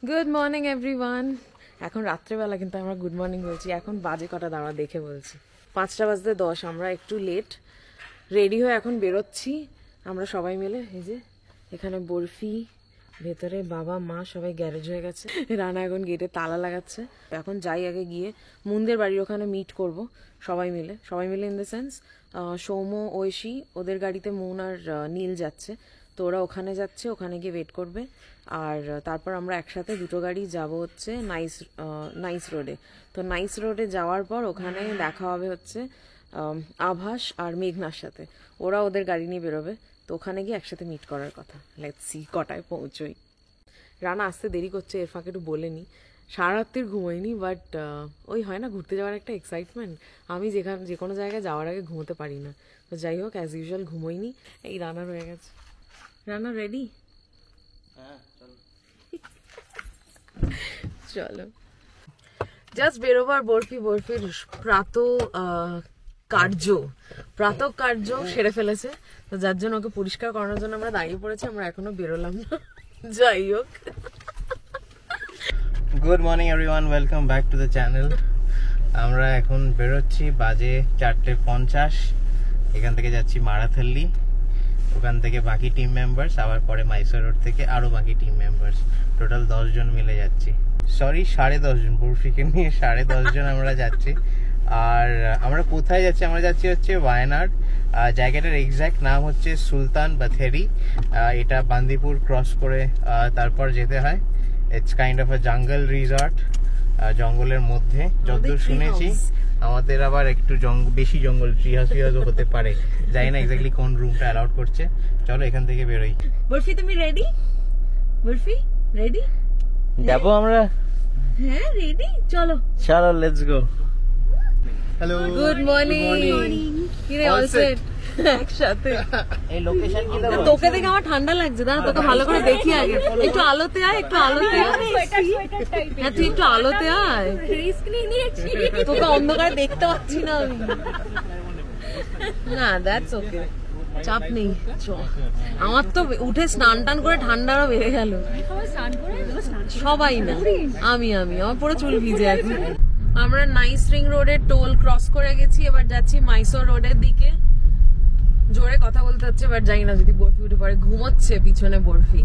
Good morning everyone. এখন রাত্রেবেলা কিন্তু আমরা গুড মর্নিং বলছি। এখন বাজে কটা দাঁড়া দেখে বলছি, 5টা বাজতে 10। আমরা একটু লেট রেডি হয়ে এখন বেরোচ্ছি আমরা সবাই মিলে। এই যে এখানে বরফি, ভেতরে বাবা মা সবাই গ্যারেজ হয়ে গেছে। রানা এখন গেটে তালা লাগাচ্ছে। এখন যাই আগে গিয়ে মুনদের বাড়ির ওখানে মিট করব সবাই মিলে in the sense Soumya, Aishi ওদের গাড়িতে, মুন আর নীল যাচ্ছে। তো ওরা ওখানে যাচ্ছে, ওখানে গিয়ে ওয়েট করবে। আর তারপর আমরা একসাথে দুটো গাড়ি যাব হচ্ছে নাইস রোডে। তো নাইস রোডে যাওয়ার পর ওখানে দেখা হবে হচ্ছে আভাস আর মেঘনার সাথে। ওরা ওদের গাড়ি নিয়ে বেরোবে। তো ওখানে গিয়ে একসাথে মিট করার কথা। লেটস সি কটায় পৌঁছই। রানা আসতে দেরি করছে, এর ফাঁকে একটু বলে নি। সারা রাত্রির ঘুমোইনি, বাট ওই হয় না ঘুরতে যাওয়ার একটা এক্সাইটমেন্ট। আমি যে কোনো জায়গায় যাওয়ার আগে ঘুমোতে পারি না। তো যাই হোক, অ্যাজ ইউজুয়াল ঘুমোইনি। এই রানা রয়ে গেছে। রানা রেডি? চলো জাস্ট বেরোবার বরফির প্রাতঃ কার্য সেরে ফেলেছে। তো যার জন্য ওকে পরিষ্কার করানোর জন্য আমরা দাঁড়িয়ে পড়েছি। আমরা এখনো বেরোলাম না। যাই হোক, good morning everyone, welcome back to the channel. আমরা এখন বেরোচ্ছি, বাজে 4:50। এখান থেকে যাচ্ছি মারাথাল্লি, ওখান থেকে বাকি টিম মেম্বার্স, আবার পরে মাইসোর রোড থেকে আরো বাকি টিম মেম্বার্স, টোটাল 10 জন মিলে যাচ্ছি। সরি, 10.5 জন, বরফিকে নিয়ে 10.5 জন আমরা যাচ্ছি। আর আমরা কোথায় যাচ্ছি? আমরা যাচ্ছি হচ্ছে ওয়ায়নাড। জায়গাটার এক্সাক্ট নাম হচ্ছে সুলতান বাথেরি। এটা বান্দিপুর ক্রস করে তারপর যেতে হয়। ইটস কাইন্ড অফ আ জঙ্গল রিসর্ট, জঙ্গলের মধ্যে যতদূর শুনেছি। আমাদের আবার একটু বেশি জঙ্গল, ট্রি হাউস হতে পারে, জানি না এক্স্যাক্টলি কোন রুমটা অ্যালাউড করছে। চলো এখান থেকে বেরোই। বরফি তুমি রেডি? বরফি রেডি? যাবো আমরা? হ্যাঁ রেডি, চলো চলো let's go. Hello, good morning. কি রে, অল সেট একসাথে? এই লোকেশন কি দেবো? তোকে দেখে আমার ঠান্ডা লাগছে, দাঁড়া তোকে ভালো করে দেখি আগে। একটু আলোতে আয়, হ্যাঁ তুই একটু আলোতে আয়। তোকে অন্ধকারে দেখতে পাচ্ছি না আমি। না দ্যাটস ওকে, চাপ নেই। আমার তো উঠে স্নান টান করে ঠান্ডারও বেড়ে গেল। সবাই না, আমি আমার পুরো চুল ভিজে আছে। আমরা নাইস রিং রোডের টোল ক্রস করে গেছি, এবার যাচ্ছি মাইসোর রোডের দিকে। জোরে কথা বলতে হচ্ছে, এবার জানি না যদি বরফি উঠে পড়ে। ঘুমোচ্ছে পিছনে বরফি,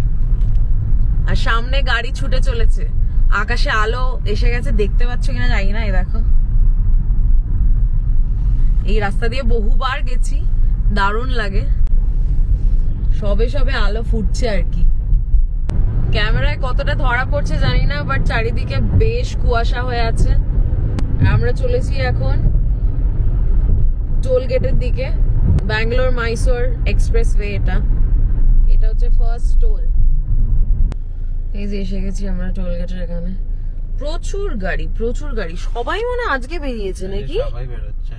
আর সামনে গাড়ি ছুটে চলেছে। আকাশে আলো এসে গেছে, দেখতে পাচ্ছ কিনা জানি না। এই দেখো, এই রাস্তা দিয়ে বহুবার গেছি, দারুণ লাগে। সবে আলো ফুটছে আর কি। ক্যামেরায় কতটা ধরা পড়ছে জানি না, বাট চারিদিকে বেশ কুয়াশা হয়ে আছে। আমরা চলেছি এখন টোল গেটের দিকে। ব্যাঙ্গালোর মাইসোর এক্সপ্রেসওয়ে, এটা হচ্ছে ফার্স্ট টোল। এই যে এসে গেছি আমরা টোল গেটের এখানে। প্রচুর গাড়ি, সবাই মনে আজকে বেরিয়েছে নাকি? সবাই বেরোচ্ছে।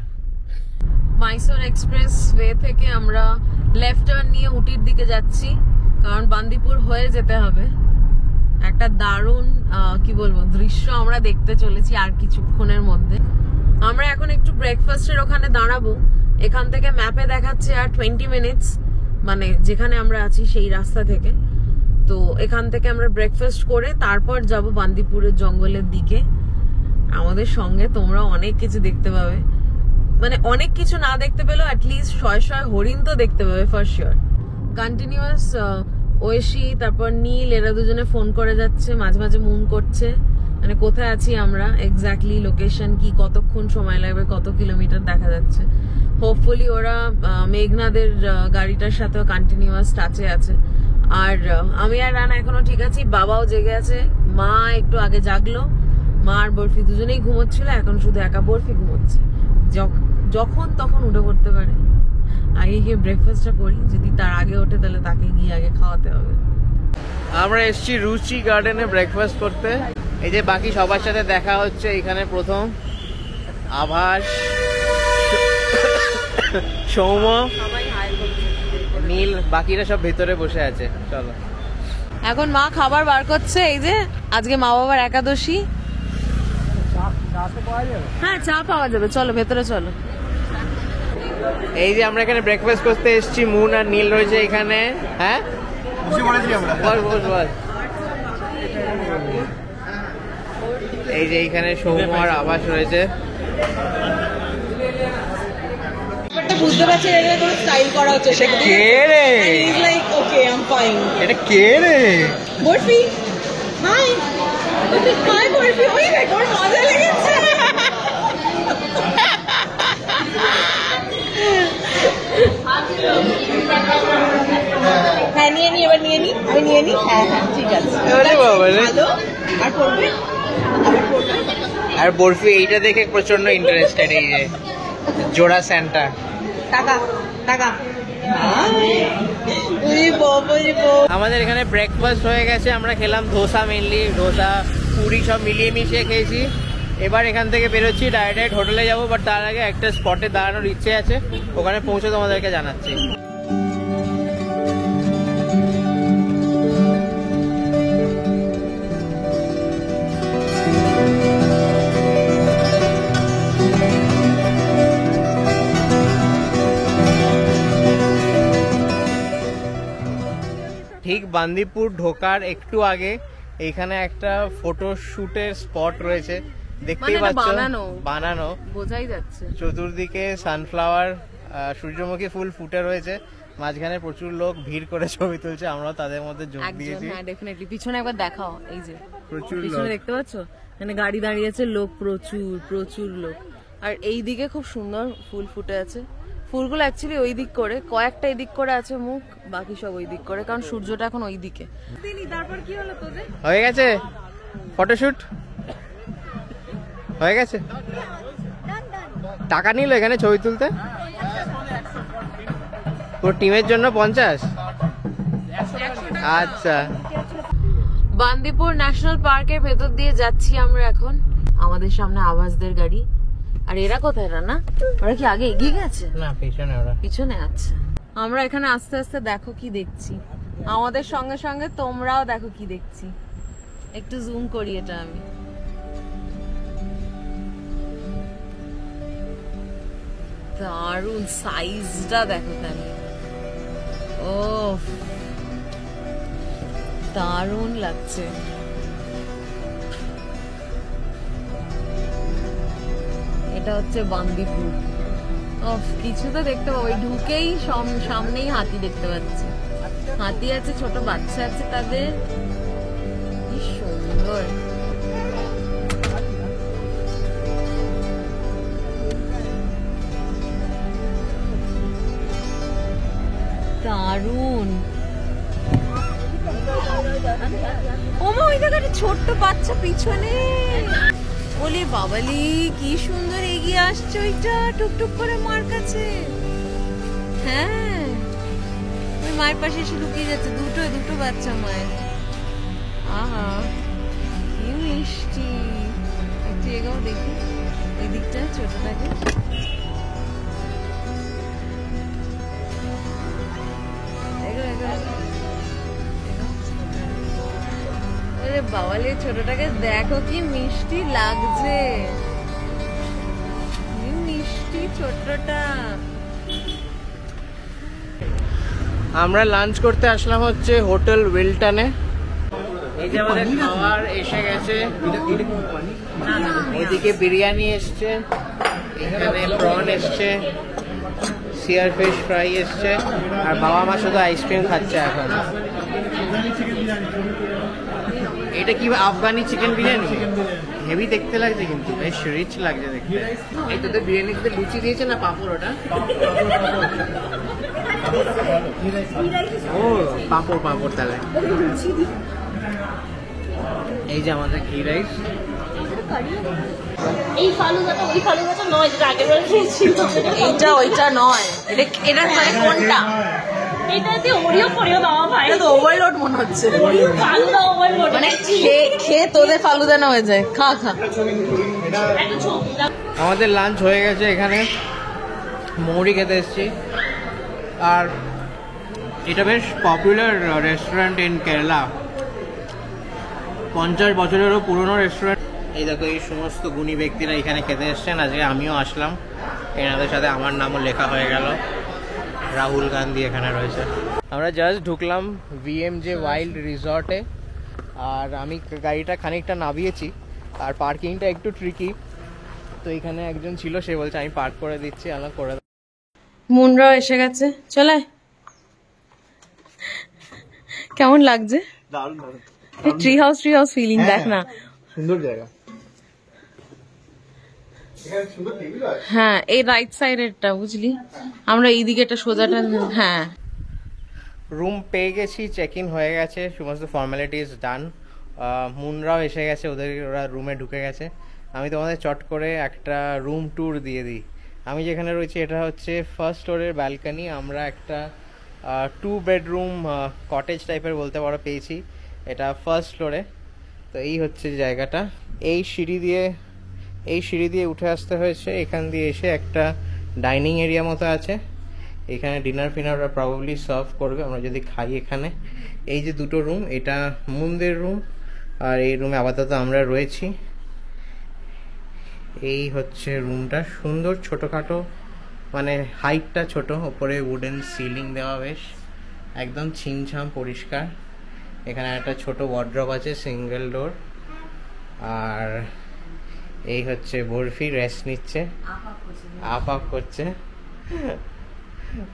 মাইসোর এক্সপ্রেসওয়ে থেকে আমরা লেফট টার্ন নিয়ে উটির দিকে যাচ্ছি, কারণ বান্দিপুর হয়ে যেতে হবে। একটা দারুণ কি বলবো দৃশ্য আমরা দেখতে চলেছি আর কিছুক্ষণের মধ্যে। আমরা এখন একটু ব্রেকফাস্টের ওখানে দাঁড়াবো। এখান থেকে ম্যাপে দেখাচ্ছে আর 20 মিনিটস, মানে যেখানে আমরা আছি সেই রাস্তা থেকে। তো এখান থেকে আমরা ব্রেকফাস্ট করে তারপর যাব বান্দিপুরের জঙ্গলের দিকে। আমাদের সঙ্গে তোমরা অনেক কিছু দেখতে পাবে, মানে অনেক কিছু না দেখতে পেলেও অ্যাটলিস্ট শয় হরিণ তো দেখতে পাবে ফর শিওর। কন্টিনিউয়াস ঐশী, তারপর নীল, এরা দুজনে ফোন করে যাচ্ছে, মাঝে মাঝে মুন করছে, মানে কোথায় আছি আমরা, এক্স্যাক্টলি লোকেশন কি, কতক্ষণ সময় লাগবে, কত কিলোমিটার দেখা যাচ্ছে। হোপফুলি ওরা মেঘনাদের গাড়িটার সাথেও কন্টিনিউয়াস টাচে আছে। আর আমি আর রানা এখনো ঠিক আছি, বাবাও জেগে আছে, মা একটু আগে জাগলো। মা আর বরফি দুজনেই ঘুমোচ্ছিল, এখন শুধু একা বরফি ঘুমোচ্ছে। যখন তখন উঠে পড়তে পারে। আগে গিয়ে ব্রেকফাস্টটা করি, যদি তার আগে ওঠে তাহলে তাকে গিয়ে আগে খাওয়াতে হবে। আমরা এসেছি রুচি গার্ডেনে ব্রেকফাস্ট করতে। এই যে বাকি সবার সাথে দেখা হচ্ছে এখানে। প্রথম আভাস, সৌম্য, নীল, বাকিরা সব ভেতরে বসে আছে। চলো এখন মা খাবার বার করছে। এই যে আজকে মা বাবার একাদশী। হ্যাঁ চা পাওয়া যাবে, চলো ভেতরে চলো। এই যে আমরা এখানে ব্রেকফাস্ট করতে এসেছি, মুন আর নীল রয়েছে এখানে। হ্যাঁ বল। এই যে এইখানে সৌম্যর আবাস রয়েছে। বুঝতে পারছি এটা কোনো স্টাইল করা হচ্ছে এটা কে রে? Is like okay I am fine. এটা কে রে? বরফি হাই। হাই বরফি। ওই দেখ ওর মজা লেগেছে। হ্যাঁ নিয়ে নি, এবার নিয়ে নি। আমি নিয়ে নি। হ্যাঁ হ্যাঁ ঠিক আছে। আরে বাবা রে। ভালো। আর পড়বে? আর বরফি এইটা দেখে প্রচন্ড ইন্টারেস্টেড। এই যে জোড়া স্যান্টা। টাকা টাকা। আমাদের এখানে ব্রেকফাস্ট হয়ে গেছে। আমরা খেলাম ধোসা, মেনলি ধোসা পুরি সব মিলিয়ে মিশিয়ে খেয়েছি। এবার এখান থেকে বেরোচ্ছি, ডাইরেক্ট হোটেলে যাবো। বাট তার আগে একটা স্পটে দাঁড়ানোর ইচ্ছে আছে, ওখানে পৌঁছে তোমাদেরকে জানাচ্ছি। ঠিক বান্দিপুর ঢোকার একটু আগে এইখানে একটা ফটো শুটের স্পট রয়েছে, দেখতেই পাচ্ছ। বানানো, বোঝাই যাচ্ছে। চতুর্দিকে সানফ্লাওয়ার, সূর্যমুখী ফুল ফুটে রয়েছে, মাঝখানে প্রচুর লোক ভিড় করে ছবি তুলছে। আমরাও তাদের মধ্যে যোগ দিয়েছি। হ্যাঁ ডেফিনেটলি। পিছনে একবার দেখাও, এই যে প্রচুর পিছনে দেখতে পাচ্ছ, মানে গাড়ি দাঁড়িয়ে আছে, লোক প্রচুর প্রচুর লোক। আর এই দিকে খুব সুন্দর ফুল ফুটে আছে। ফুলগুলো অ্যাকচুয়ালি ওই দিক করে, কয়েকটা এই দিক করে আছে মুখ, বাকি সব ওই দিক করে, কারণ সূর্যটা এখন ওই দিকে। তারপর কি হলো তোদের? হয়ে গেছে ফটোশুট, হয়ে গেছে। টাকা নিল এখানে ছবি তুলতে? তোর টিমের জন্য 50? আচ্ছা। বান্দিপুর ন্যাশনাল পার্কের ভেতর দিয়ে যাচ্ছি আমরা এখন। আমাদের সামনে আবাসদের গাড়ি। আর এরা কোথায়? না ওরা কি আগে এগিয়ে গেছে? না, পিছনে ওরা। পিছনে আছে। আমরা এখানে আস্তে আস্তে দেখো কি দেখছি, আমাদের সঙ্গে সঙ্গে তোমরাও দেখো কি দেখছি। একটু জুম করি এটা আমি। দারুন সাইজটা দেখো তাহলে। ও দারুন লাগছে। এটা হচ্ছে বান্দিপুর। কিছু তো দেখতে পাবো, ঢুকেই সামনেই হাতি দেখতে পাচ্ছি। হাতি আছে, ছোট বাচ্চা আছে তাদের। কি সুন্দর। দারুন। ওমা ওই দেখো একটা ছোট্ট বাচ্চা পিছনে। বলি বাবালি কি সুন্দর এগিয়ে আসছে ওইটা, টুকটুক করে মার কাছে। হ্যাঁ ওই মায়ের পাশে এসে লুকিয়ে যাচ্ছে। দুটো বাচ্চা মায়ের। আহা কি মিষ্টি। একটু এগাও দেখি এই দিকটা, ছোটটাকে। বাবালে ছোটটাকে দেখো কি মিষ্টি লাগছে। কি মিষ্টি ছোটটা। আমরা লাঞ্চ করতে আসলাম হচ্ছে হোটেল উইলটনে। এই যে আমাদের খাবার এসে গেছে। ওইদিকে বিরিয়ানি এসছে, এখানে প্রন এসছে, সিয়ার ফিশ ফ্রাই এসছে, আর বাবা মা শুধু আইসক্রিম খাচ্ছে এখন। এটা কি আফগানি চিকেন বিরিয়ানি? হেভি দেখতে লাগছে, কিন্তু বেশ রিচ লাগছে দেখতে। এই তোদের বিরিয়ানিতে লুচি দিয়েছে না পাঁপড়? ওটা ও পাঁপড় তাহলে। এই যে আমাদের ঘি রাইস। এই ফালুদাটা ওই ফালুদাটা নয় যেটা আগের বার খেয়েছিলাম। এইটা ওইটা নয়। এটা মানে কোনটা? এটাতে ওরিও ফরিও দেওয়া ভাই। এটা তো ওভারলোড মনে হচ্ছে। ফালুদা ওভারলোড। মানে খেয়ে তোদের ফালুদা না হয়ে যায়। খা। আমাদের লাঞ্চ হয়ে গেছে। এখানে মৌরি খেতে এসেছি। আর এটা বেশ পপুলার রেস্টুরেন্ট ইন কেরালা। 50 বছরেরও পুরনো রেস্টুরেন্ট। এই দেখো এই সমস্ত গুণী ব্যক্তিরা এখানে খেতে এসছেন। আজকে আমিও আসলাম, এনাদের সাথে আমার নামও লেখা হয়ে গেল। রাহুল গান্ধী এখানে রয়েছে। আমরা জাস্ট ঢুকলাম VMJ ওয়াইল্ড রিসর্টে। আর আমি গাড়িটা খানিকটা নামিয়েছি, আর পার্কিংটা একটু ট্রিকি, তো এখানে একজন ছিল, সে বলছে আমি পার্ক করে দিচ্ছি, আমরা করে দেব। মুনরাও এসে গেছে, চলে। কেমন লাগছে? দারুণ দারুণ, ট্রি হাউস ফিলিং দেখ না। সুন্দর জায়গা, এখানে সুন্দর টেবিল আছে। হ্যাঁ, এই রাইট সাইডেরটা বুঝলি, আমরা এই দিকেটা সোজাটা। হ্যাঁ, রুম পেয়ে গেছি, চেক ইন হয়ে গেছে, সমস্ত ফর্মালিটিস ডান। মুনরাও এসে গেছে, ওরা রুমে ঢুকে গেছে। আমি তোমাদের চট করে একটা রুম ট্যুর দিয়ে দিই। আমি যেখানে রয়েছি এটা হচ্ছে ফার্স্ট ফ্লোরের ব্যালকনি। আমরা একটা 2 বেডরুম কটেজ টাইপের বলতে পারো পেয়েছি, এটা ফার্স্ট ফ্লোরে। তো এই হচ্ছে জায়গাটা। এই সিঁড়ি দিয়ে উঠে আসতে হয়েছে, এখান দিয়ে এসে একটা ডাইনিং এরিয়া মতো আছে, এখানে ডিনার ফিনার প্রবাবলি সার্ভ করবে, আমরা যদি খাই এখানে। এই যে দুটো রুম, এটা মুনদের রুম, আর এই রুমে আপাতত আমরা রয়েছি। এই হচ্ছে রুমটা, সুন্দর ছোটোখাটো, মানে হাইটটা ছোট, ওপরে উডেন সিলিং দেওয়া, বেশ একদম ছিমছাম পরিষ্কার। এখানে একটা ছোট ওয়ার্ড্রপ আছে, সিঙ্গেল ডোর। আর এই হচ্ছে বরফি, রেস্ট নিচ্ছে, আপ করছে।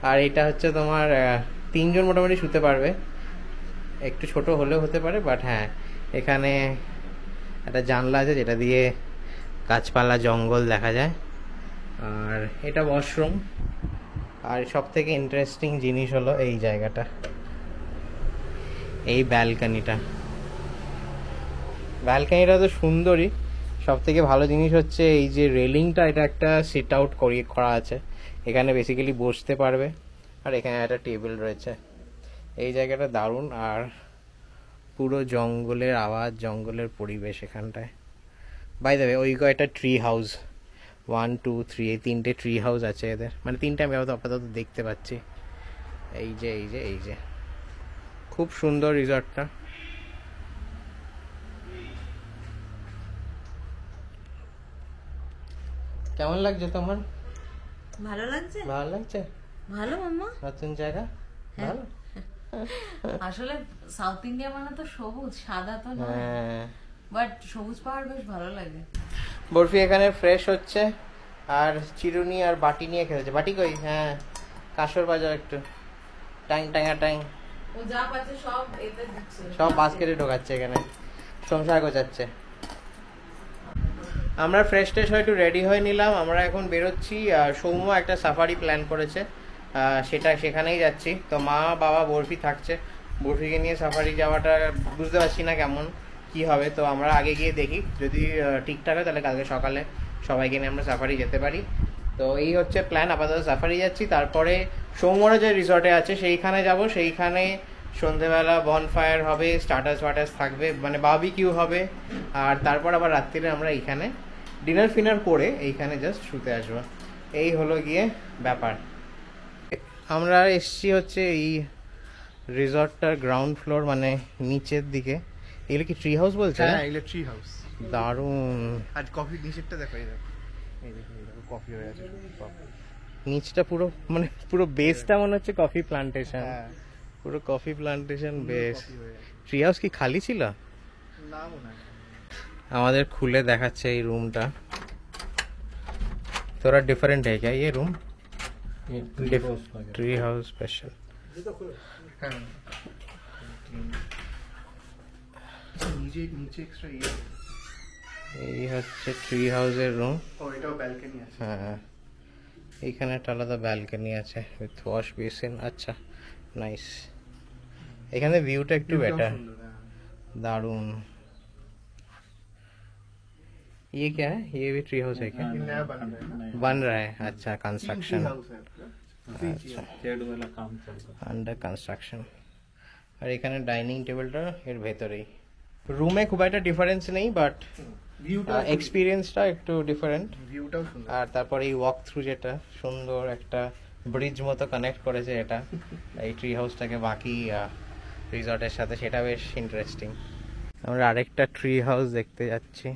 আর এটা হচ্ছে তোমার 3 জন মোটামুটি শুতে পারবে, একটু ছোট হলেও হতে পারে, বাট হ্যাঁ এখানে একটা জানলা আছে যেটা দিয়ে গাছপালা জঙ্গল দেখা যায়। আর এটা ওয়াশরুম। আর সব থেকে ইন্টারেস্টিং জিনিস হলো এই জায়গাটা, এই ব্যালকনিটা তো সুন্দরই। সব থেকে ভালো জিনিস হচ্ছে এই যে রেলিংটা, এটা একটা সিট আউট করা আছে, এখানে বেসিক্যালি বসতে পারবে। আর এখানে একটা টেবিল রয়েছে। এই জায়গাটা দারুণ, আর পুরো জঙ্গলের আওয়াজ, জঙ্গলের পরিবেশ এখানটায়। বাই দ্য ওয়ে, ওই একটা ট্রি হাউস, 1 2 3, এই 3টে ট্রি হাউস আছে এদের, মানে 3টে আমি আপাতত দেখতে পাচ্ছি। এই যে খুব সুন্দর রিসর্টটা। কেমন লাগছে তোমার? ভালো লাগছে, ভালো লাগছে? ভালো মাম্মা, নতুন জায়গা ভালো। আসলে সাউথ ইন্ডিয়া মানে তো সবুজ, সাদা তো নয়, হ্যাঁ, বাট সবুজ পাহাড় বেশ ভালো লাগে। বরফি এখানে ফ্রেশ হচ্ছে, আর চিরুনি আর বাটি নিয়ে খেলছে। বাটি কই? হ্যাঁ, কাঁসর বাজার একটু, ট্যাং ট্যাঙা ট্যাং, ও যা পাচ্ছে সব এতে দিচ্ছে, সব বাস্কেটে ঢোকাচ্ছে, এখানে সংসার গোছাচ্ছে। আমরা ফ্রেশ ট্রেশ হয়ে একটু রেডি হয়ে নিলাম, আমরা এখন বেরোচ্ছি। সৌম্য একটা সাফারি প্ল্যান করেছে, সেখানেই যাচ্ছি। তো মা বাবা বরফি থাকছে, বরফিকে নিয়ে সাফারি যাওয়াটা বুঝতে পারছি না কেমন কি হবে। তো আমরা আগে গিয়ে দেখি, যদি ঠিকঠাক হয় তাহলে কালকে সকালে সবাইকে নিয়ে আমরা সাফারি যেতে পারি। তো এই হচ্ছে প্ল্যান, আপাতত সাফারি যাচ্ছি। তারপরে সৌম্যরা যে রিসর্টে আছে সেইখানে যাব, সেইখানে সন্ধেবেলা বনফায়ার হবে, স্টার্টার্স থাকবে, মানে বারবিকিউ হবে। আর তারপর আবার রাত্রিরে আমরা এইখানে ডিনার ফিনার করে এইখানে জাস্ট শুতে আসবো। এই হলো গিয়ে ব্যাপার। আমরা এসছি হচ্ছে এই রিসর্টটার গ্রাউন্ড ফ্লোর, মানে নিচের দিকে। এগুলো কি ট্রি হাউস বলছে? হ্যাঁ, এগুলো ট্রি হাউস। দারুণ। আজ কফি নিচেরটা দেখো, এই দেখো, এই দেখো কফি হয়ে আছে। নিচটা পুরো, মানে পুরো বেসটা মনে হচ্ছে কফি প্লান্টেশন, হ্যাঁ, পুরো কফি প্লান্টেশন বেস। কফি হয়ে আছে। ট্রি হাউস কি খালি ছিল? না মনে হয়। আমাদের খুলে দেখাচ্ছে এই রুমটা, थोड़ा डिफरेंट है क्या ये रूम? Tree house special. হ্যাঁ, নিচে এক্সট্রা এই হচ্ছে ট্রি হাউসের রুম। ও, এটাও ব্যালকনি আছে। হ্যাঁ, এইখানে একটা আলাদা ব্যালকনি আছে উইথ ওয়াশ বেসিন। আচ্ছা, নাইস। এখানে ভিউটা একটু বেটার, दारुण। ये क्या है? ये भी ट्री हाउस है क्या? नया बन रहा है ना, बन रहा है, अच्छा कंस्ट्रक्शन, हाउस है अंडर कंस्ट्रक्शन। আর এখানে ডাইনিং টেবিলটা এর ভেতরেই। রুমে খুব একটা ডিফারেন্স নেই, বাট ভিউটা এক্সপিরিয়েন্সটা একটু ডিফারেন্ট। ভিউটাও সুন্দর। আর তারপর এই ওয়াক থ্রু, যেটা সুন্দর একটা ব্রিজ মতো কানেক্ট করেছে এটা এই ট্রি হাউসটাকে বাকি রিসর্টের সাথে, সেটা বেশ ইন্টারেস্টিং। আমরা আরেকটা ট্রি হাউস দেখতে যাচ্ছি।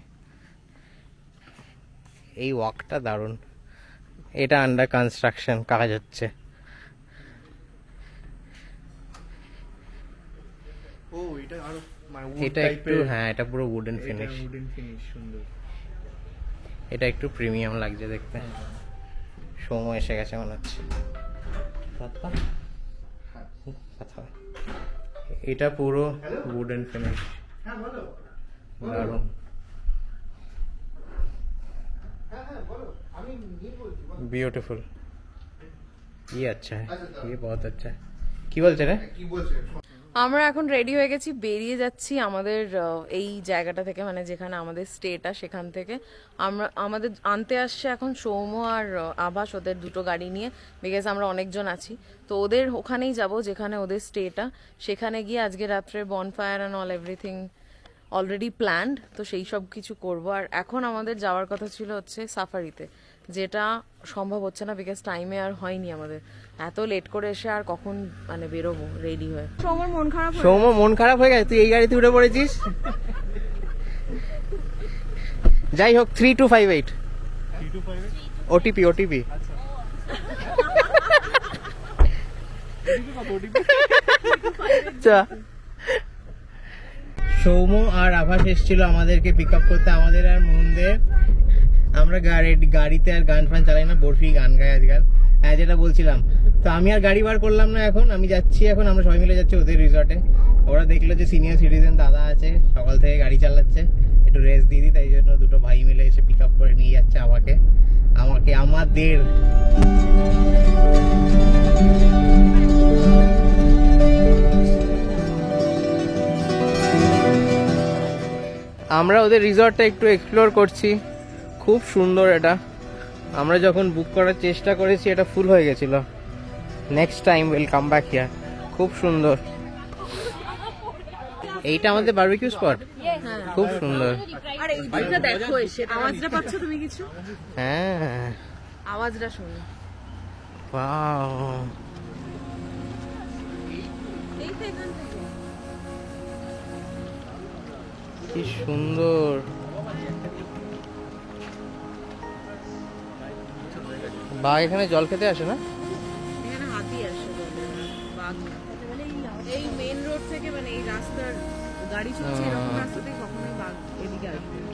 এই ওয়াকটা দারুণ, এটা আন্ডার কনস্ট্রাকশন, কাজ হচ্ছে। ও, এটা আরো মানে এটা একটু, হ্যাঁ এটা পুরো উডেন ফিনিশ, উডেন ফিনিশ, সুন্দর। এটা একটু প্রিমিয়াম লাগছে দেখতে। সময় এসে গেছে মনে হচ্ছে। এটা পুরো উডেন ফিনিশ, দারুণ। ब्यूटीफुल, ये अच्छा है, ये बहुत अच्छा है। কি বলছে রে? আমরা এখন রেডি হয়ে গেছি, বেরিয়ে যাচ্ছি আমাদের এই জায়গাটা থেকে, মানে যেখানে আমাদের স্টেটা সেখান থেকে। আমাদের আনতে আসছে এখন সৌম্য আর আভাস, ওদের দুটো গাড়ি নিয়ে, বিকজ আমরা অনেকজন আছি। তো ওদের ওখানেই যাব যেখানে ওদের স্টেটা, সেখানে গিয়ে আজকে রাত্রে bonfire and all everything already planned, তো সেই সব কিছু করবো। আর এখন আমাদের যাওয়ার কথা ছিল হচ্ছে সাফারিতে, যেটা সম্ভব হচ্ছে না বিকজ টাইমে আর হয়নি আমাদের। এত লেট করে এসে আর কখন মানে বেরোবো রেডি হয়ে। সৌম্যর মন খারাপ, সৌম্য মন খারাপ হয়ে গেছে, তুই এই গাড়িতে উঠে পড়েছিস। যাই হোক 3258 ওটিপি, ওটিপি সৌম্য আর আভাস এসেছিল আমাদেরকে পিক আপ করতে, আমাদের আর মোহনদের। আমরা গাড়িতে আর গান ফান চালাই না, বরফি গান গায় আজকাল। হ্যাঁ যেটা বলছিলাম, তো আমি আর গাড়ি বার করলাম না, এখন আমি যাচ্ছি, এখন আমরা সবাই মিলে যাচ্ছি ওদের রিসর্টে। ওরা দেখলো যে সিনিয়র সিটিজেন দাদা আছে, সকাল থেকে গাড়ি চালাচ্ছে, একটু রেস্ট দিয়ে দিই, তাই জন্য দুটো ভাই মিলে এসে পিক আপ করে নিয়ে যাচ্ছে আমাকে আমাদের। আমরা ওদের রিসর্টটা একটু এক্সপ্লোর করছি, খুব সুন্দর এটা। আমরা যখন বুক করার চেষ্টা করেছি এটা ফুল হয়ে গেছিল। Next time will come back here. খুব সুন্দর। এইটা আমাদের বারবিকিউ স্পট, খুব সুন্দর। আর এই দিকটা দেখো, এসে আওয়াজটা পাচ্ছ তুমি কিছু? হ্যাঁ আওয়াজটা শোনো। ওয়াও, এই তো এখান থেকে। কি সুন্দর। বাঘ এখানে জল খেতে আসে না? এখানে হাতি আসে, বাঘ না। এই মেন রোড থেকে, মানে এই রাস্তার গাড়ি চলছে এরকম রাস্তা থেকে কখনোই বাঘ এদিকে আসবে না।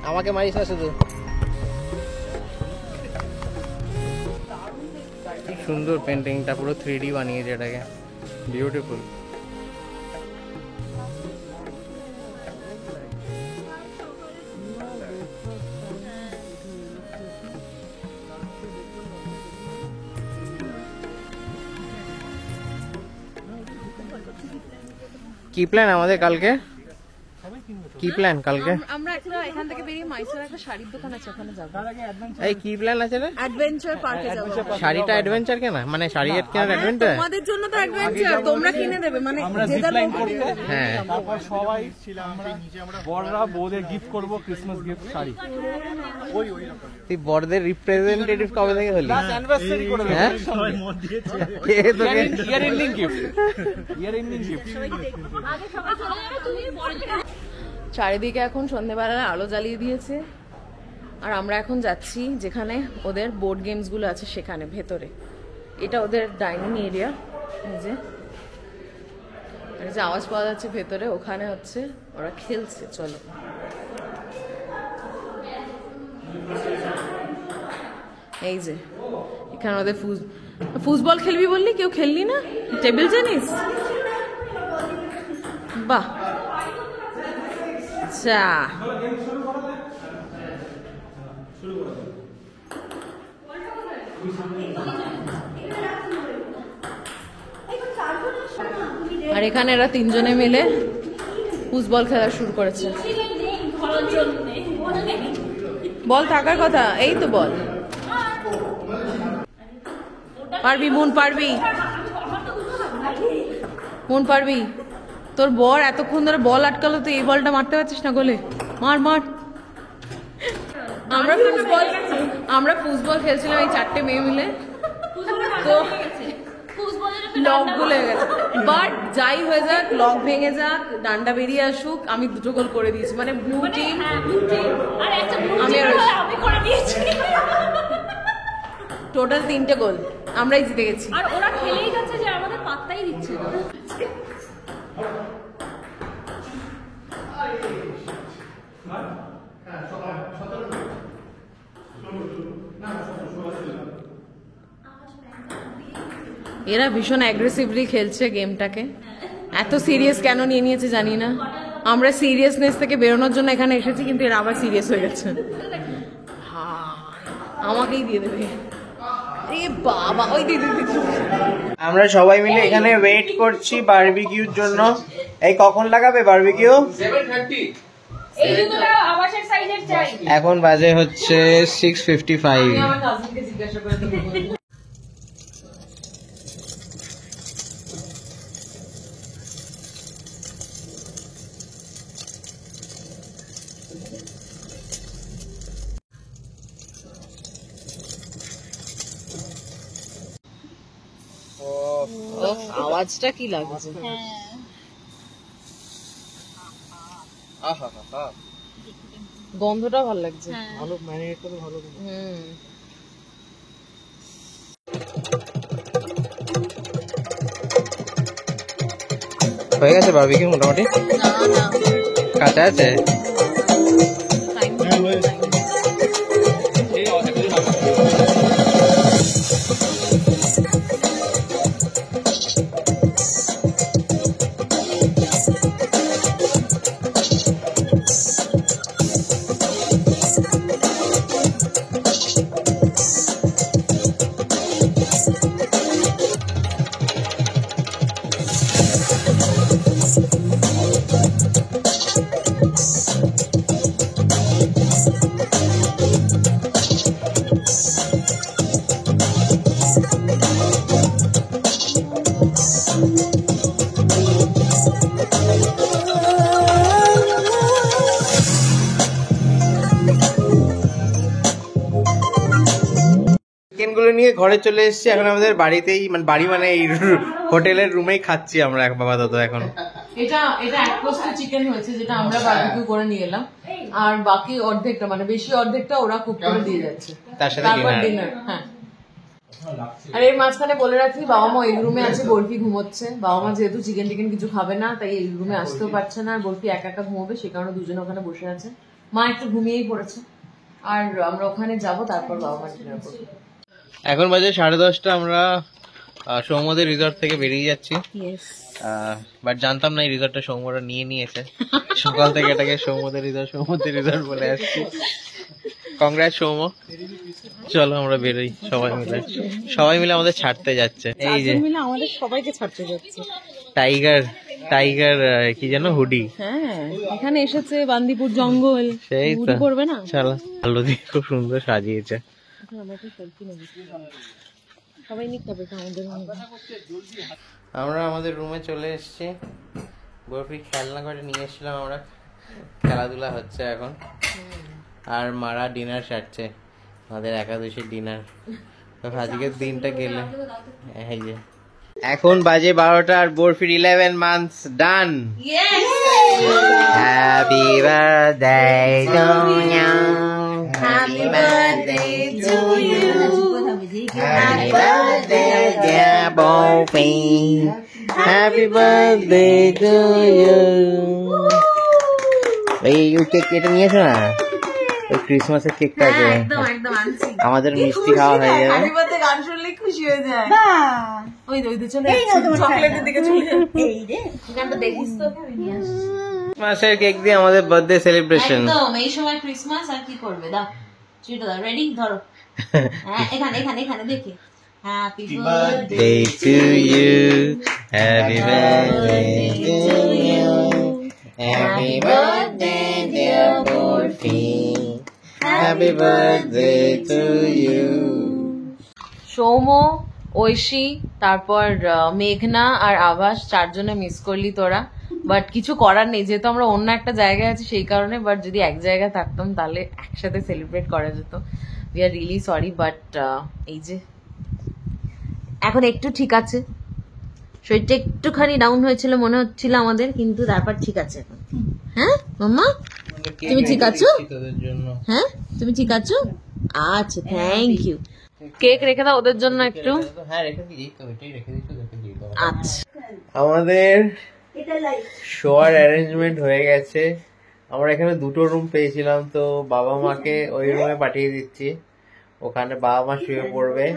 আমাকে মারিস না শুধু। কি সুন্দর পেন্টিংটা, পুরো 3D বানিয়েছে এটাকে, বিউটিফুল। কি প্ল্যান আমাদের কালকে? কি প্ল্যান কালকে? আমরা এখান থেকে বেরিয়ে মাইসোর একটা শাড়ির দোকান আছে, ওখানে যাবো। এই কি প্ল্যান আছে রে? অ্যাডভেঞ্চার পার্কে যাবো। শাড়িটা অ্যাডভেঞ্চার কেনা, মানে শাড়ি কেনার অ্যাডভেঞ্চার? তোমাদের জন্য তো অ্যাডভেঞ্চার, তোমরা কিনে দেবে, মানে যে যার লোক কিনে দেবে। হ্যাঁ, তারপর সবাই বড়রা বউদের গিফট করব ক্রিসমাস গিফট শাড়ি। তুই বড়দের রিপ্রেজেন্টেটিভ কবে থেকে হলি? অ্যানিভার্সারি করে হ্যাঁ, সবাই মত দিয়েছে। কে তোকে year ending gift, year ending gift. আগে সবাই চলে যাবে, তুমি পরে চারিদিকে এখন সন্ধ্যেবেলায় আলো জ্বালিয়ে দিয়েছে, আর আমরা এখন যাচ্ছি যেখানে ওদের বোর্ড গেমস গুলো আছে সেখানে ভেতরে। এটা ওদের ডাইনিং এরিয়া, এই যে আওয়াজ পাওয়া যাচ্ছে ভেতরে, ওখানে হচ্ছে ওরা খেলছে। চলো, এই যে এখানে ওদের ফুটবল খেলবি বললি, কেউ খেললি না? টেবিল টেনিস, বাহ। আচ্ছা, আর এখানে এরা তিনজনে মিলে ফুটবল খেলা শুরু করেছে। বল থাকার কথা, এই তো বল। পারবি মন, পারবি মন, পারবি। তোর বর এতক্ষণ ধরে বল আটকালো, তুই এই বলটা মারতে পারছিস না গোলে? মার মার। আমরা ফুটবল খেলছিলাম এই 4টে মেয়ে মিলে, তো লক গুলো গেছে। বাট যাই হয়ে যাক, লক ভেঙে যাক, ডান্ডা বেরিয়ে আসুক, আমি 2টো গোল করে দিয়েছি। মানে ব্লু টিম আমি করে দিয়েছি, টোটাল 3টে গোল আমরাই জিতে গেছি। আর ওরা খেলেই যাচ্ছে যে আমাদের পাত্তাই দিচ্ছে না। এরা ভীষণ অ্যাগ্রেসিভলি খেলছে গেমটাকে। এত সিরিয়াস কেন নিয়ে নিয়েছে জানি না। আমরা সিরিয়াসনেস থেকে বেরোনোর জন্য এখানে এসেছি, কিন্তু এরা আবার সিরিয়াস হয়ে গেছে। আমাকেই দিয়ে দেবে। এ বাবা, ওই দিদি। আমরা সবাই মিলে এখানে ওয়েট করছি বারবিকিউর জন্য। এই কখন লাগাবে বারবিকিউ? 7:30। এই দুটো আবাসের সাইজের চাই। এখন বাজে হচ্ছে 6:55। আমি আমার কাজিনকে জিজ্ঞাসা করে দেবো। আওয়াজটা কি লাগছে? গন্ধটা ভালো লাগছে। ভালো ম্যারিনেট করে ভালো। হয়ে গেছে বারবিকিউ মোটামুটি? কাঁচা আছে? চিকেনগুলো নিয়ে ঘরে চলে এসেছি। এখন আমাদের বাড়িতেই, মানে বাড়ি মানে এই হোটেলের রুমেই খাচ্ছি আমরা আপাতত এখন। এটা এক পোস্ট চিকেন হয়েছে, যেটা আমরা বারবিকিউ করে নিয়ে এলাম। আর বাকি অর্ধেকটা, মানে বেশি অর্ধেকটা ওরা কুক করে দিয়ে যাচ্ছে। তার সাথে তারপর ডিনার। হ্যাঁ, আর এর মাঝখানে বলে রাখি, বাবা মা এই রুমে আছে, বরফি ঘুমোচ্ছে। বাবা মা যেহেতু চিকেন টিকেন কিছু খাবে না, তাই এই রুমে আসতেও পারছে না। আর বরফি একা একা ঘুমোবে, সে কারণে দুজনে ওখানে বসে আছে। মা একটু ঘুমিয়েই পড়েছে। আর আমরা ওখানে যাব, তারপর বাবা মা ডিনার করবো। এখন বাজে 10:30। আমরা সৌমদের রিসর্ট থেকে বেরিয়ে যাচ্ছি। বাট জানতাম না এই রিসর্টটা সৌমরা নিয়ে নিয়েছে। সকাল থেকে এটাকে সৌমদের রিসর্ট বলে আসছি। কংগ্রেস সৌম। চলো আমরা বেরোই সবাই মিলে আমাদের ছাড়তে যাচ্ছে। এই যে আমাদের সবাইকে ছাড়তে যাচ্ছে। টাইগার কি যেন হুডি। হ্যাঁ, এখানে এসেছে বান্দিপুর জঙ্গল, সেই হুডি পরবে না? চলো, আলো দিয়ে খুব সুন্দর সাজিয়েছে। আমরা আমাদের রুমে চলে এসেছি। বরফি খেলনা করে নিয়ে এসেছিলাম আমরা, খেলাধুলা হচ্ছে এখন। আর মারা ডিনার সারছে, আমাদের একাদশীর ডিনার। তো আজকের দিনটা গেলে এই যে এখন বাজে 12টা আর বরফির 11 months done. Happy birthday to you, happy birthday to you, happy birthday dear Barfi, happy birthday to you. এই কেক কেটে নিয়ে এসো না, ওই ক্রিসমাসের কেকটা আছে। আমাদের মিষ্টি খাওয়া হয়ে যাবে। হ্যাপি বার্থডে গান শুনলেই খুশি হয়ে যায়। ওই তো চলে চকলেটের দিকে চলে যায়। এই রে গানটা দেখিস তো, নিয়ে আসিস। ক্রিসমাসের কেক দিয়ে আমাদের বার্থডে সেলিব্রেশন। একদম এই সময় ক্রিসমাস, আর কি করবে? দাও চুইটা দাও, রেডি ধরো। এখানে এখানে এখানে দেখি happy birthday Day to you, happy birthday to you, happy birthday dear Borfi, happy birthday to you. সৌম, ঐশী, তারপর মেঘনা আর আভাস, চারজনে মিস করলি তোরা, বাট কিছু করার নেই, যেহেতু আমরা অন্য একটা জায়গায় আছি সেই কারণে। বাট যদি এক জায়গায় থাকতাম তাহলে একসাথে সেলিব্রেট করা যেত। We are really sorry, but এই যে এখন একটু ঠিক আছে, শরীরটা একটুখানি ডাউন হয়েছিল মনে হচ্ছিল আমাদের, কিন্তু তারপর ঠিক আছে এখন। হ্যাঁ মাম্মা, তুমি ঠিক আছো? তোদের জন্য হ্যাঁ তুমি ঠিক আছো? আচ্ছা, থ্যাংক ইউ। কেক রেখে দাও ওদের জন্য একটু। হ্যাঁ রেখে দিই তো, এটাই রেখে দিই তো, রেখে দিই। আচ্ছা, আমাদের শোয়ার অ্যারেঞ্জমেন্ট হয়ে গেছে। আমরা এখানে দুটো রুম পেয়েছিলাম, তো বাবা মাকে ওই রুমে পাঠিয়ে দিচ্ছি, ওখানে বাবা মা শুয়ে পড়বে।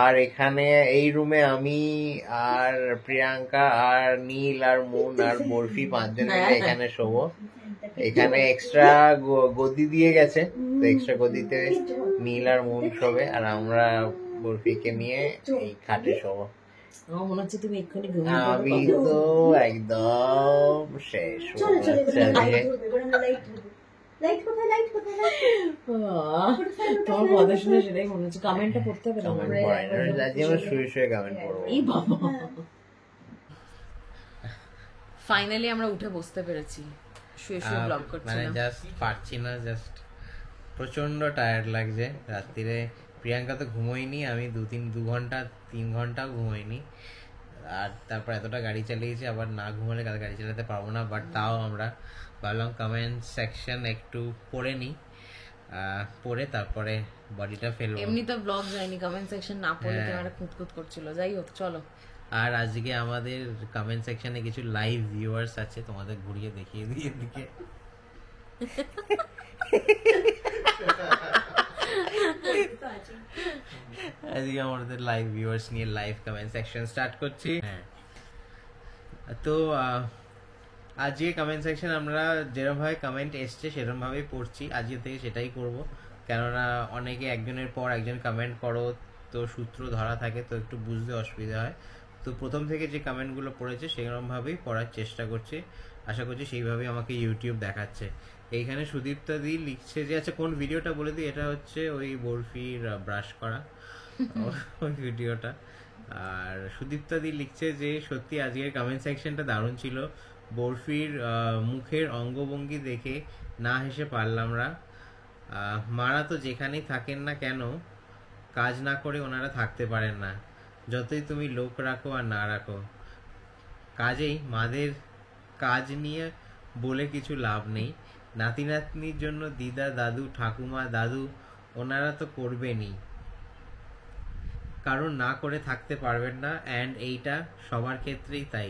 আর এখানে এই রুমে আমি আর প্রিয়াঙ্কা আর নীল আর মুন আর বরফি পাঁচজন মিলে এখানে শোবো। এখানে এক্সট্রা গদি দিয়ে গেছে, তো এক্সট্রা গদিতে নীল আর মুন শোবে, আর আমরা বরফিকে নিয়ে এই খাটে শোবো। আমার মনে হচ্ছে তুমি এক্ষুনি আমি তো একদম শেষ হয়ে যাচ্ছে আজকে। তোমার কথা শুনে সেটাই মনে হচ্ছে। কমেন্টটা পড়তে হবে না কমেন্ট পড়াই না, আজকে আমরা শুয়ে শুয়ে কমেন্ট পড়বো। এই বাবা। ফাইনালি আমরা উঠে বসতে পেরেছি, শুয়ে শুয়ে ব্লগ মানে করছিলাম। জাস্ট পারছি না, জাস্ট প্রচন্ড টায়ার্ড লাগছে। রাত্রিরে প্রিয়াঙ্কা তো ঘুমোয়নি, আমি 3 ঘন্টাও ঘুমোইনি। আর তারপর এতটা গাড়ি চালিয়েছি, আবার না ঘুমালে কাল গাড়ি চালাতে পারবো না। বাট তাও আমরা ভাবলাম কমেন্ট সেকশন একটু পড়ে নিই, পড়ে তারপরে বডিটা ফেলবো। এমনি তো ব্লগ যায়নি, কমেন্ট সেকশন না পড়লে হ্যাঁ। ক্যামেরা খুঁতখুত করছিল। যাই হোক, চলো। আর আজকে আমাদের কমেন্ট সেকশনে কিছু লাইভ ভিউয়ার্স আছে, তোমাদের ঘুরিয়ে দেখিয়ে দিই এদিকে। আজকে আমাদের লাইভ ভিউয়ার্স নিয়ে লাইভ কমেন্ট সেকশন স্টার্ট করছি। হ্যাঁ, তো আজকে কমেন্ট সেকশন আমরা যেরকম ভাবে কমেন্ট এসছে সেরকম ভাবেই পড়ছি, আজকে থেকে সেটাই করব। কেননা অনেকে একজনের পর একজন কমেন্ট করো, তো সূত্র ধরা থাকে, তো একটু বুঝতে অসুবিধা হয়। তো প্রথম থেকে যে কমেন্টগুলো পড়েছে সেরকম ভাবেই পড়ার চেষ্টা করছি, আশা করছি সেইভাবেই আমাকে ইউটিউব দেখাচ্ছে। এইখানে সুদীপ্তা দি লিখছে যে, আচ্ছা কোন ভিডিওটা বলে দিই, এটা হচ্ছে ওই বরফির ব্রাশ করা ওই ভিডিওটা। আর সুদীপ্তা দি লিখছে যে, সত্যি আজকের কমেন্ট সেকশনটা দারুণ ছিল, বরফির মুখের অঙ্গভঙ্গি দেখে না হেসে পারলাম না। মারা তো যেখানেই থাকেন না কেন, কাজ না করে ওনারা থাকতে পারেন না, যতই তুমি লোক রাখো আর না রাখো। কাজেই মাদের কাজ নিয়ে বলে কিছু লাভ নেই। নাতি নাতনির জন্য দিদা, দাদু, ঠাকুমা, দাদু ওনারা তো করবেনই, কারণ না করে থাকতে পারবেন না। অ্যান্ড এইটা সবার ক্ষেত্রেই তাই,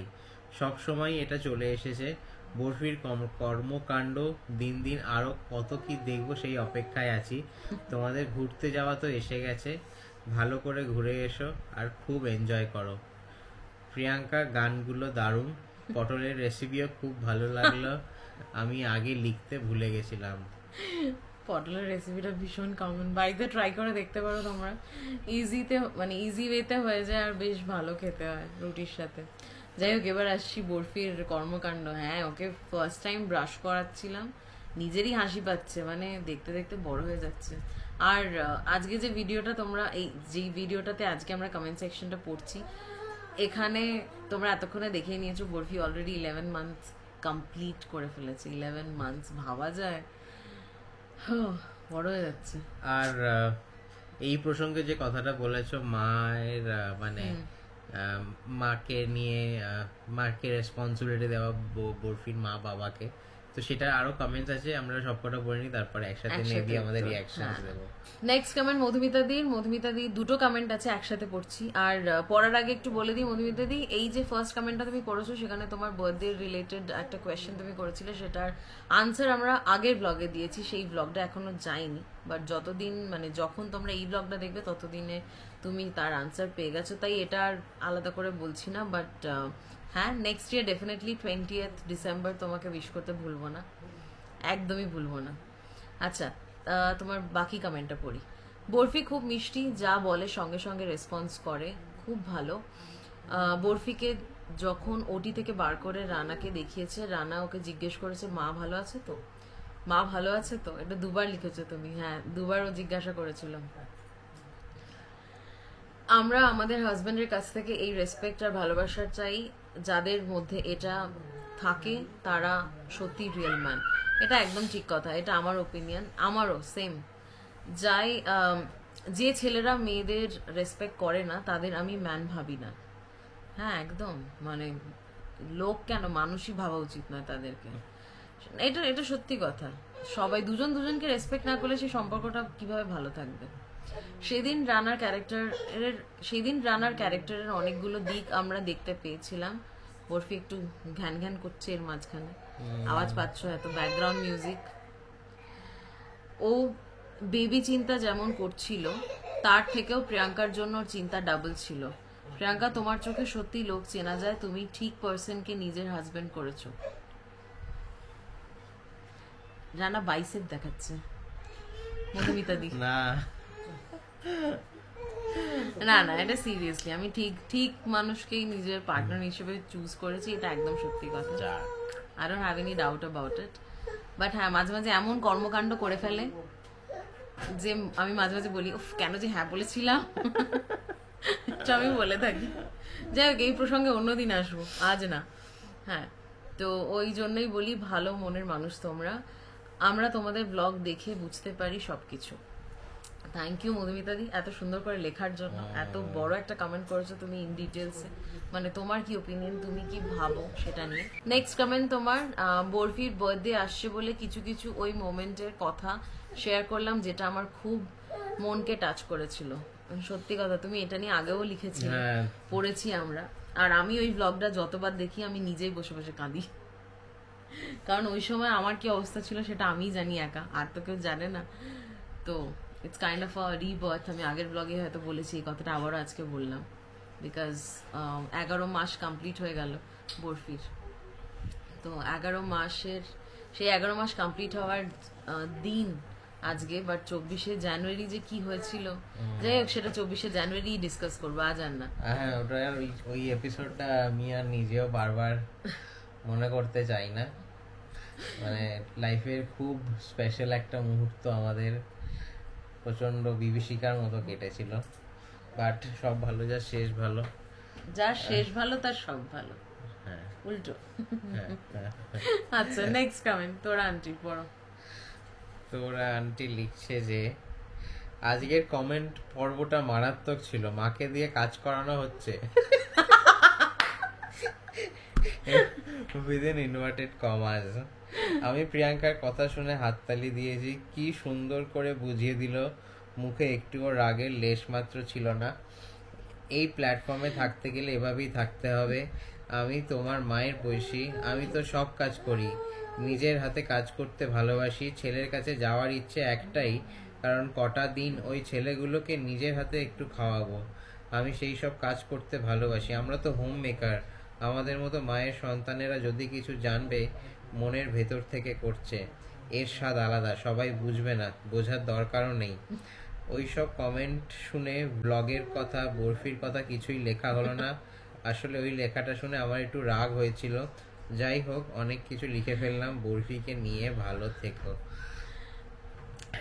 সব সময় এটা চলে এসেছে। বরফির কর্মকাণ্ড দিন দিন আরো কত কি দেখবো সেই অপেক্ষায় আছি। তোমাদের ঘুরতে যাওয়া তো এসে গেছে, ভালো করে ঘুরে এসো আর খুব এনজয় করো। প্রিয়াঙ্কা, গানগুলো দারুণ, পটলের রেসিপিও খুব ভালো লাগলো, আমি আগে লিখতে ভুলে গেছিলাম। পটলের রেসিপিটা ভীষণ কমন, বাড়িতে ট্রাই করে দেখতে পারো তোমরা। ইজিতে মানে ইজি ওয়েতে হয়ে যায়, আর বেশ ভালো খেতে হয় রুটির সাথে। যাই হোক, এবার আসছি বরফির কর্মকাণ্ড। হ্যাঁ, ওকে ফার্স্ট টাইম ব্রাশ করাচ্ছিলাম, নিজেরই হাসি পাচ্ছে, মানে দেখতে দেখতে বড় হয়ে যাচ্ছে। আর আজকে যে ভিডিওটা তোমরা যেই ভিডিওটাতে আজকে আমরা কমেন্ট সেকশনটা পড়ছি, এখানে তোমরা এতক্ষণে দেখে নিয়েছো বরফি অলরেডি 11 মান্থস কমপ্লিট করে ফেলেছে। 11 মান্থস ভাবা যায়, বড় হয়ে যাচ্ছে। আর এই প্রসঙ্গে যে কথাটা বলেছো মায়ের, মানে মাকে নিয়ে, মাকে রেসপন্সিবিলিটি দেওয়া বরফির মা বাবাকে, তো সেটা আরো কমেন্টস আছে, আমরা সবকটা পড়ে নিই, তারপরে একসাথে নিয়ে দিয়ে আমাদের রিঅ্যাকশনস দেব। নেক্সট কমেন্ট মধুমিতা দি দুটো কমেন্ট আছে, একসাথে পড়ছি। আর পড়ার আগে একটু বলে দিই মধুমিতা দি, এই যে ফার্স্ট কমেন্টটা তুমি করেছো, সেখানে তোমার বার্থডে রিলেটেড একটা কোয়েশ্চেন তুমি করেছিলে, সেটার আনসার আমরা আগের ব্লগে দিয়েছি, সেই ব্লগটা এখনো যায়নি। বাট যতদিন মানে যখন তোমরা এই ব্লগটা দেখবে ততদিনে তুমি তার আনসার পেয়ে গেছো, তাই এটা আর আলাদা করে বলছি না। বাট হ্যাঁ, next year definitely 20th December তোমাকে উইশ করতে ভুলবো না, একদমই ভুলবো না। আচ্ছা, তোমার বাকি কমেন্টটা পড়ি। বরফি খুব মিষ্টি, যা বলে সঙ্গে সঙ্গে রেসপন্স করে, খুব ভালো। বরফিকে যখন ওটি থেকে বার করে রানাকে দেখিয়েছে, রানা ওকে জিজ্ঞেস করেছে মা ভালো আছে তো, মা ভালো আছে তো, এটা 2 বার লিখেছো তুমি। হ্যাঁ, 2 বার ও জিজ্ঞাসা করেছিলাম। আমরা আমাদের হাজবেন্ডের কাছ থেকে এই রেসপেক্ট আর ভালোবাসা চাই। যাদের মধ্যে এটা থাকে তারা সত্যি রিয়েল ম্যান। এটা একদম ঠিক কথা, এটা আমার ওপিনিয়ন, আমারও সেম। যে ছেলেরা মেয়েদের রেসপেক্ট করে না তাদের আমি ম্যান ভাবি না। হ্যাঁ একদম, মানে লোক কেন, মানুষই ভাবা উচিত নয় তাদেরকে। এটা সত্যি কথা। সবাই দুজন দুজনকে রেসপেক্ট না করলে সেই সম্পর্কটা কিভাবে ভালো থাকবে? সেদিন রানার ক্যারেক্টারের অনেকগুলো দিক আমরা দেখতে পেয়েছিলাম। বরফি একটু ঘ্যান ঘ্যান করছে এর মাঝখানে, আওয়াজ পাচ্ছ, এত ব্যাকগ্রাউন্ড মিউজিক। ও বেবি চিন্তা যেমন করছিল, তার থেকেও প্রিয়াঙ্কার জন্য ওর চিন্তা ডাবল ছিল। প্রিয়াঙ্কা, তোমার চোখে সত্যি লোক চেনা যায়, তুমি ঠিক পার্সনকে নিজের হাজবেন্ড করেছো। রানা বাইসেপ দেখাচ্ছে, মধুমিতা দি। না না, এটা সিরিয়াসলি আমি ঠিক মানুষকেই নিজের পার্টনার হিসেবে চুজ করেছি, এটা একদম সত্যি কথা। I don't have any doubt about it. But হ্যাঁ, মাঝে মাঝে এমন কর্মকাণ্ড করে ফেলে যে আমি মাঝে মাঝে বলি, উফ কেন যে হ্যাঁ বলেছিলাম। এটা আমি বলে থাকি। যাই হোক, এই প্রসঙ্গে অন্যদিন আসবো, আজ না। হ্যাঁ, তো ওই জন্যই বলি, ভালো মনের মানুষ তোমরা। আমরা তোমাদের ব্লগ দেখে বুঝতে পারি সবকিছু। থ্যাংক ইউ মধুমিতা দি, এত সুন্দর করে লেখার জন্য। এত বড় একটা কমেন্ট করেছো তুমি ইন ডিটেলসে, মানে তোমার কি ওপিনিয়ন, তুমি কি ভাবো সেটা নিয়ে। নেক্সট কমেন্ট তোমার, বরফির বার্থডে আসছে বলে কিছু কিছু ওই মোমেন্টের কথা শেয়ার করলাম যেটা আমার খুব মনকে টাচ করেছিল। সত্যি কথা, তুমি এটা নিয়ে আগেও লিখেছিলে, পড়েছি আমরা। আর আমি ওই ব্লগটা যতবার দেখি আমি নিজেই বসে বসে কাঁদি, কারণ ওই সময় আমার কি অবস্থা ছিল সেটা আমিই জানি একা, আর তো কেউ জানে না। তো it's kind of a rebirth. আমি আগের ব্লগে হয়তো বলেছি এই কথাটা, আবারও আজকে বললাম, বিকজ 11 মাস কমপ্লিট হয়ে গেল বরফির। তো 11 মাস কমপ্লিট হওয়ার দিন আজকে। বাট 24শে জানুয়ারি যে কি হয়েছিল, যাই হোক সেটা 24শে জানুয়ারি ডিসকাস করবো, আজ আর না। হ্যাঁ, ওটা ওই এপিসোডটা আমি আর নিজেও বারবার মনে করতে চাই না। মানে লাইফের খুব স্পেশাল একটা মুহূর্ত আমাদের, প্রচন্ড বিভীষিকার মতো কেটেছিল। বাট সব ভালো, যা শেষ ভালো। যার শেষ ভালো তার সব ভালো, উল্টো। আচ্ছা, নেক্সট কমেন্ট তোরা আন্টি পড়ো। তোরা আন্টি লিখছে যে আজকের কমেন্ট পর্বটা মারাত্মক ছিল, মাকে দিয়ে কাজ করানো হচ্ছে। Within inverted commas. আমি প্রিয়াঙ্কার কথা শুনে হাততালি দিয়েছি, কি সুন্দর করে বুঝিয়ে দিল, মুখে একটুও রাগের লেশ মাত্র ছিল না। এই প্ল্যাটফর্মে থাকতে গেলে এভাবেই থাকতে হবে। আমি তোমার মায়ের বয়সী, আমি তো সব কাজ করি, নিজের হাতে কাজ করতে ভালোবাসি। ছেলের কাছে যাওয়ার ইচ্ছে একটাই, কারণ কটা দিন ওই ছেলেগুলোকে নিজের হাতে একটু খাওয়াবো। আমি সেই সব কাজ করতে ভালোবাসি। আমরা তো হোম মেকার, আমাদের মতো মায়ের সন্তানেরা যদি কিছু জানবে মনের ভেতর থেকে করছে, এর স্বাদ আলাদা, সবাই বুঝবে না, বোঝার দরকারও নেই। ওই সব কমেন্ট শুনে ব্লগের কথা, বরফির কথা কিছুই লেখা হলো না। আসলে ওই লেখাটা শুনে আমার একটু রাগ হয়েছিল। যাই হোক, অনেক কিছু লিখে ফেললাম। বরফিকে নিয়ে ভালো থেকো।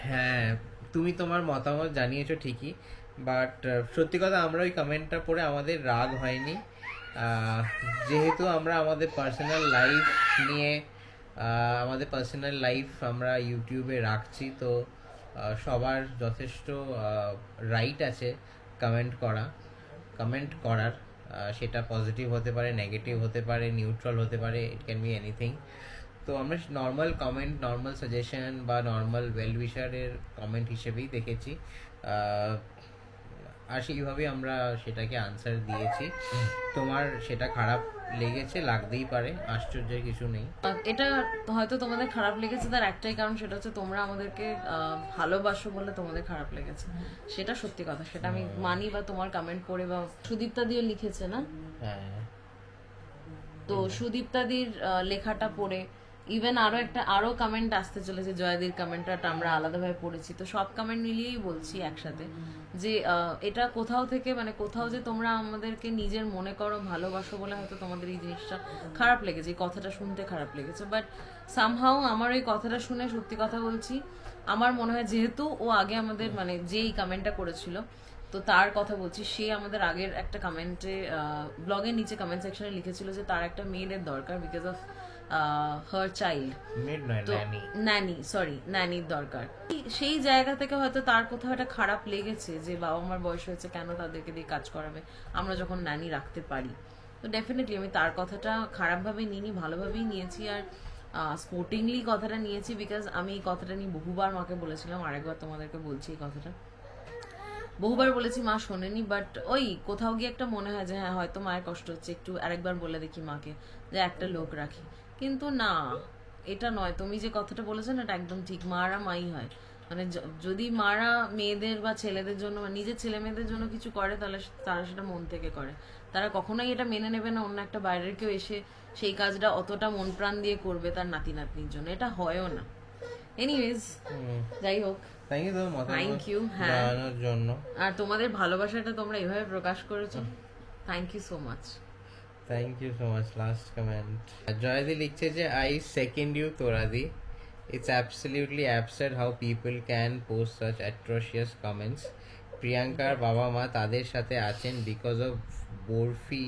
হ্যাঁ, তুমি তোমার মতামত জানিয়েছো ঠিকই, বাট সত্যি কথা আমরা ওই কমেন্টটা পড়ে আমাদের রাগ হয়নি। যেহেতু আমরা আমাদের পার্সোনাল লাইফ নিয়ে আমাদের পার্সোনাল লাইফ আমরা ইউটিউবে রাখছি, তো সবার যথেষ্ট রাইট আছে কমেন্ট করার। সেটা পজিটিভ হতে পারে, নেগেটিভ হতে পারে, নিউট্রাল হতে পারে, ইট ক্যান বি এনিথিং। তো আমরা নর্মাল কমেন্ট, নর্মাল সাজেশন বা নর্মাল ওয়েল উইশারের কমেন্ট হিসেবেই দেখেছি, আর সেইভাবেই আমরা সেটাকে আনসার দিয়েছি। তোমার সেটা খারাপ লেগেছে, লাগতেই পারে, আশ্চর্যের কিছু নেই। এটা হয়তো তোমাদের খারাপ লেগেছে তার একটাই কারণ, সেটা হচ্ছে তোমরা আমাদেরকে ভালোবাসো বলে তোমাদের খারাপ লেগেছে, সেটা সত্যি কথা, সেটা আমি মানি। বা তোমার কমেন্ট পড়ে, বা সুদীপ্তা দিও লিখেছে না, হ্যাঁ, তো সুদীপ্তাদির লেখাটা পড়ে ইভেন আরো কমেন্ট আসতে চলেছে, জয়দির কমেন্টটা আমরা আলাদাভাবে পড়েছি, তো সব কমেন্ট মিলিয়েই বলছি একসাথে যে এটা কোথাও থেকে মানে কোথাও যে তোমরা আমাদেরকে নিজের মনে করো, ভালোবাসো বলে হয়তো তোমাদের এই জিনিসটা খারাপ লেগেছে, এই কথাটা শুনতে খারাপ লেগেছে, বাট সামহাউ আমার এই কথাটা শুনে সত্যি কথা বলছি, আমার মনে হয় যেহেতু ও আগে আমাদের মানে যেই কমেন্টটা করেছিল, তো তার কথা বলছি, সে আমাদের আগের একটা কমেন্টে ব্লগের নিচে কমেন্ট সেকশনে লিখেছিল যে তার একটা মেয়েদের দরকার বিকজ অফ হার চাইল্ড, ন্যানির দরকার। সেই জায়গা থেকে হয়তো তার কোথাও একটা খারাপ লেগেছে যে বাবা মার বয়স হয়েছে, কেন তাদেরকে দিয়ে কাজ করাবে আমরা যখন ন্যানি রাখতে পারি। তো ডেফিনেটলি আমি তার কথাটা খারাপভাবে নিইনি, ভালোভাবেই নিয়েছি, আর স্পোর্টিংলি কথাটা নিয়েছি, বিকজ আমি এই কথাটা নিয়ে বহুবার মাকে বলেছিলাম, আরেকবার তোমাদেরকে বলছি এই কথাটা বহুবার বলেছি, মা শোনেনি, বাট ওই কোথাও গিয়ে একটা মনে হয় যে হ্যাঁ হয়তো মায়ের কষ্ট হচ্ছে, একটু আরেকবার বলে দেখি মাকে যে একটা লোক রাখি, কিন্তু না এটা নয়, তুমি যে কথাটা বলেছো না এটা একদম ঠিক, মারা মাই হয়, মানে যদি মারা মেয়েদের বা ছেলেদের জন্য বা নিজের ছেলে মেয়েদের জন্য কিছু করে তাহলে তারা সেটা মন থেকে করে, তারা কখনোই এটা মেনে নেবে না অন্য একটা বাইরের কেউ এসে সেই কাজটা অতটা মন প্রাণ দিয়ে করবে তার নাতি নাতনির জন্য, এটা হয়ও না। এনিওয়েজ যাই হোক, থ্যাংক ইউ, হ্যাঁ, জন্য আর তোমাদের ভালোবাসাটা তোমরা এভাবে প্রকাশ করেছো, thank you so much. Thank you so much. Last comment. Joyadi লিখছে যে I second you Toradi. It's absolutely absurd how people can post such atrocious comments. Priyankar baba ma তাদের সাথে আছেন because of Borfi.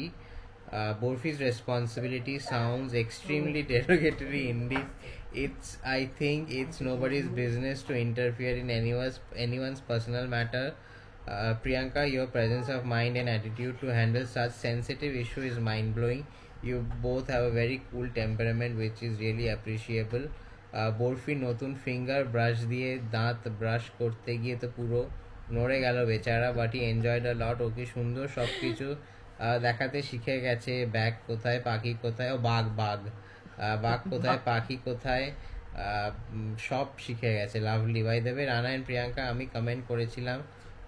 Borfi's responsibility sounds extremely derogatory in this. I think it's nobody's business to interfere in anyone's personal matter. Priyanka, your presence of mind and attitude to handle such sensitive issue is mind-blowing. You both have a very cool temperament which is really appreciable. Borfi নতুন finger brush দিয়ে দাঁত brush করতে গিয়ে তো পুরো নড়ে গেল বেচারা, বাট হি এনজয়েড আ লট। ওকে সুন্দর সব কিছু দেখাতে শিখে গেছে, ব্যাগ কোথায় পাখি কোথায়, ও বাঘ কোথায় পাখি কোথায়, সব শিখে গেছে। Lovely. By the way Rana and Priyanka, আমি কমেন্ট করেছিলাম,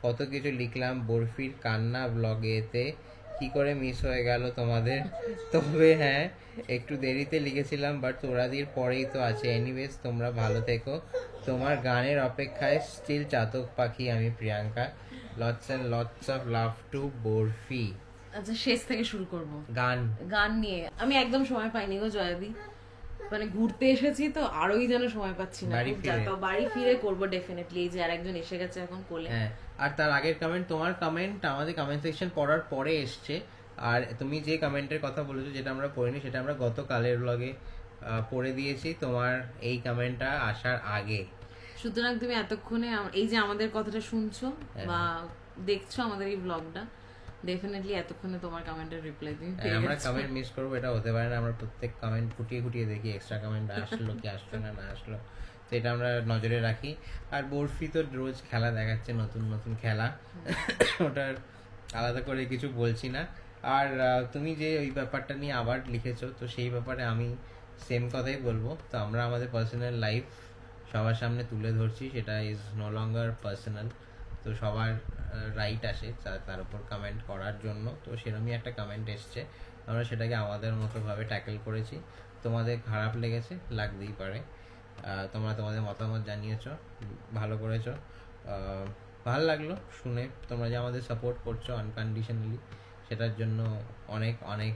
কত কিছু লিখলাম বরফির কান্না ব্লগেতে, কি করে মিস হয়ে গেল তোমাদের? তবে হ্যাঁ একটু দেরিতে লিখেছিলাম, বাট তোরাদির পরেই তো আছে। এনিওয়েজ তোমরা ভালো থেকো, তোমার গানের অপেক্ষায় স্টিল চাতক পাখি আমি Priyanka. Lots and lots of love to barfi. আচ্ছা শেষ থেকে শুরু করব। গান নিয়ে আমি একদম সময় পাইনি গো জয়াদি, মানে ঘুরতে এসেছি তো আরোই যেন সময় পাচ্ছি না, বাড়ি ফিরে করবো ডেফিনেটলি। এই যে আরেকজন এসে গেছে এখন কোলে। হ্যাঁ, আর তার আগের কমেন্ট, তোমার কমেন্ট আমাদের কমেন্ট সেকশন পড়ার পরে এসছে, আর তুমি যে কমেন্টের কথা বলেছো যেটা আমরা পড়িনি সেটা আমরা গতকালের ব্লগে পড়ে দিয়েছি তোমার এই কমেন্টটা আসার আগে। সুতরাং তুমি এতক্ষণে এই যে আমাদের কথাটা শুনছো বা দেখছো আমাদের এই ব্লগটা, ডেফিনেটলি এতক্ষণে তোমার কমেন্টের রিপ্লাই দিই। আমরা কমেন্ট মিস করবো এটা হতে পারে না, আমরা প্রত্যেক কমেন্ট খুঁটিয়ে দেখি এক্সট্রা কমেন্ট আসলো কি আসলো না আসলো, তো এটা আমরা নজরে রাখি। আর বরফি তো রোজ খেলা দেখাচ্ছে, নতুন খেলা, ওটার আলাদা করে কিছু বলছি না। আর তুমি যে ওই ব্যাপারটা নিয়ে আবার লিখেছো, তো সেই ব্যাপারে আমি সেম কথাই বলবো। তো আমরা আমাদের পার্সোনাল লাইফ সবার সামনে তুলে ধরছি, সেটা ইজ নো লঙ্গার পার্সোনাল, তো সবার রাইট আসে তার উপর কমেন্ট করার জন্য। তো সেরকমই একটা কমেন্ট এসছে, আমরা সেটাকে আমাদের মতোভাবে ট্যাকেল করেছি। তোমাদের খারাপ লেগেছে, লাগতেই পারে, তোমরা তোমাদের মতামত জানিয়েছো, ভালো করেছো, ভালো লাগলো শুনে। তোমরা যে আমাদের সাপোর্ট করছো আনকন্ডিশনালি, সেটার জন্য অনেক অনেক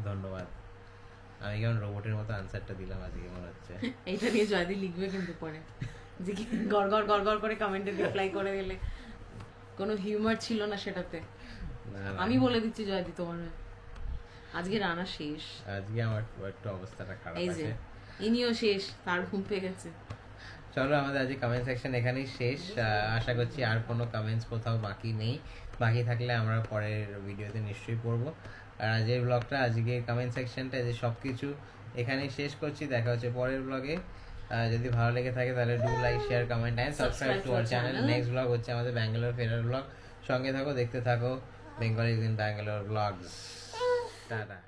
ধন্যবাদ। আমি কেমন রোবটের মতো আনসারটা দিলাম আজকে মনে হচ্ছে। এইটা নিয়ে জয়দি লিখবে কিন্তু পরে, যে কি গড় করে কমেন্টে রিপ্লাই করে দিলে, কোনো হিউমার ছিল না সেটাতে। আমি বলে দিচ্ছি জয়দি তোমার আজকে রান্না শেষ, আজকে আমার একটু অবস্থাটা খারাপ আছে, ইনিও শেষ, তার ঘুম পেয়ে গেছে। চলো আমাদের আজকে কমেন্ট সেকশন এখানেই শেষ। আশা করছি আর কোনো কমেন্টস কোথাও বাকি নেই, বাকি থাকলে আমরা পরের ভিডিওতে নিশ্চয়ই পড়বো। আর আজকের ব্লগটা, আজকে কমেন্ট সেকশনটা, যে সব কিছু এখানেই শেষ করছি। দেখা হচ্ছে পরের ব্লগে। যদি ভালো লেগে থাকে তাহলে do like, share, comment and subscribe to our channel. Next blog হচ্ছে আমাদের ব্যাঙ্গালোর ফেরার ব্লগ। সঙ্গে থাকো, দেখতে থাকো Bengali in Bangalore blogs. Tata.